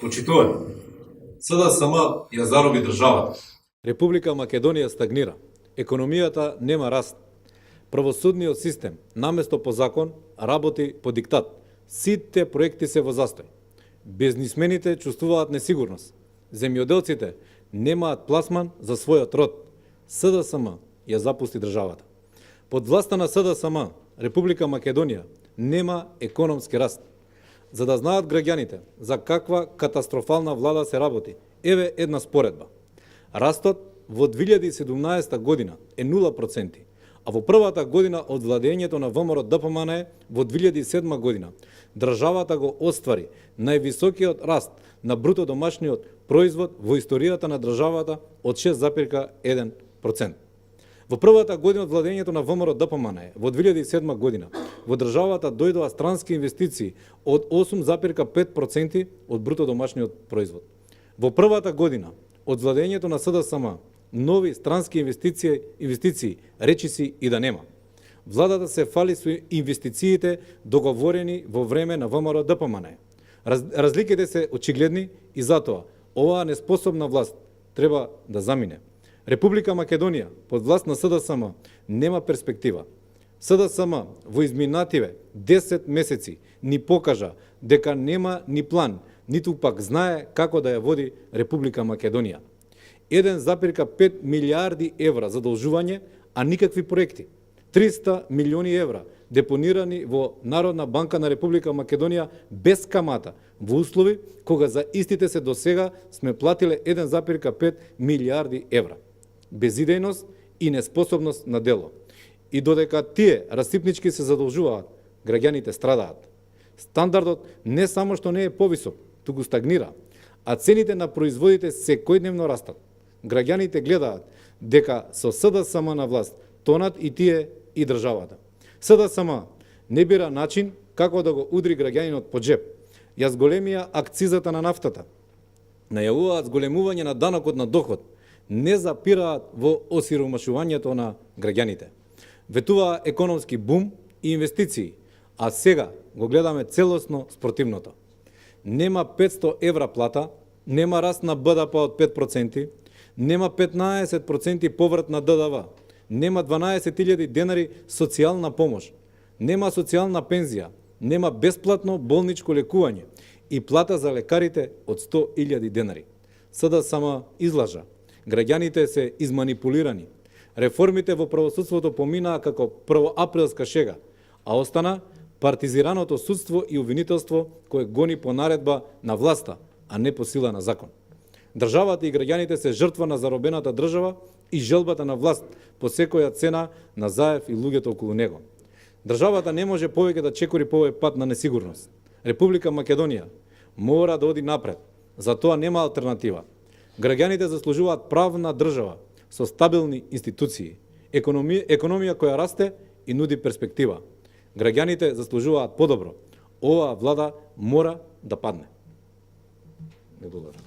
Почитувани, СДСМ ја зароби државата. Република Македонија стагнира. Економијата нема раст. Правосудниот систем, наместо по закон, работи по диктат. Сите проекти се во застој. Бизнисмените чувствуваат несигурност. Земјоделците немаат пласман за својот род. СДСМ ја запусти државата. Под власта на СДСМ, Република Македонија нема економски раст. За да знаат граѓаните за каква катастрофална влада се работи, еве една споредба. Растот во 2017 година е 0%, а во првата година од владењето на ВМРО ДПМН во 2007 година државата го оствари највисокиот раст на бруто домашниот производ во историјата на државата од 6,1%. Во првата година од владењето на ВМРО ДПМН во 2007 година во државата дојдоа странски инвестиции од 8,5% од бруто домашниот производ. Во првата година од владењето на СДСМ нови странски инвестиции речиси и да нема. Владата се фали со инвестициите договорени во време на ВМРО ДПМН. Разликите се очигледни и затоа оваа неспособна власт треба да замине. Република Македонија под власт на СДСМ нема перспектива. СДСМ во изминативе 10 месеци ни покажа дека нема ни план, ниту пак знае како да ја води Република Македонија. 1,5 милиарди евра задолжување, а никакви проекти. 300 милиони евра депонирани во Народна банка на Република Македонија без камата, во услови кога за истите се досега сме платиле 1,5 милиарди евра. Безидејност и неспособност на дело. И додека тие расипнички се задолжуваат, граѓаните страдаат. Стандардот не само што не е повисок, туку стагнира, а цените на производите секојдневно растат. Граѓаните гледаат дека со СДСМ на власт тонат и тие и државата. СДСМ не бира начин како да го удри граѓанинот по джеп. Ја зголемија акцизата на нафтата. Најавуваат зголемување на данокот на доход. Не запираат во осиромашувањето на граѓаните. Ветуваа економски бум и инвестиции, а сега го гледаме целосно спротивното. Нема 500 евра плата, нема раст на БДП од 5%, нема 15% поврат на ДДВ, нема 12.000 денари социјална помош, нема социјална пензија, нема бесплатно болничко лекување и плата за лекарите од 100.000 денари. СДСМ излажа. Граѓаните се изманипулирани. Реформите во правосудството поминаа како првоаприлска шега, а остана партизираното судство и обвинителство кое гони по наредба на власта, а не по сила на закон. Државата и граѓаните се жртва на заробената држава и желбата на власт по секоја цена на Заев и луѓето околу него. Државата не може повеќе да чекори по овој пат на несигурност. Република Македонија мора да оди напред. За тоа нема алтернатива. Граѓаните заслужуваат правна држава со стабилни институции, економија која расте и нуди перспектива. Граѓаните заслужуваат подобро. Оваа влада мора да падне. Не благодарам.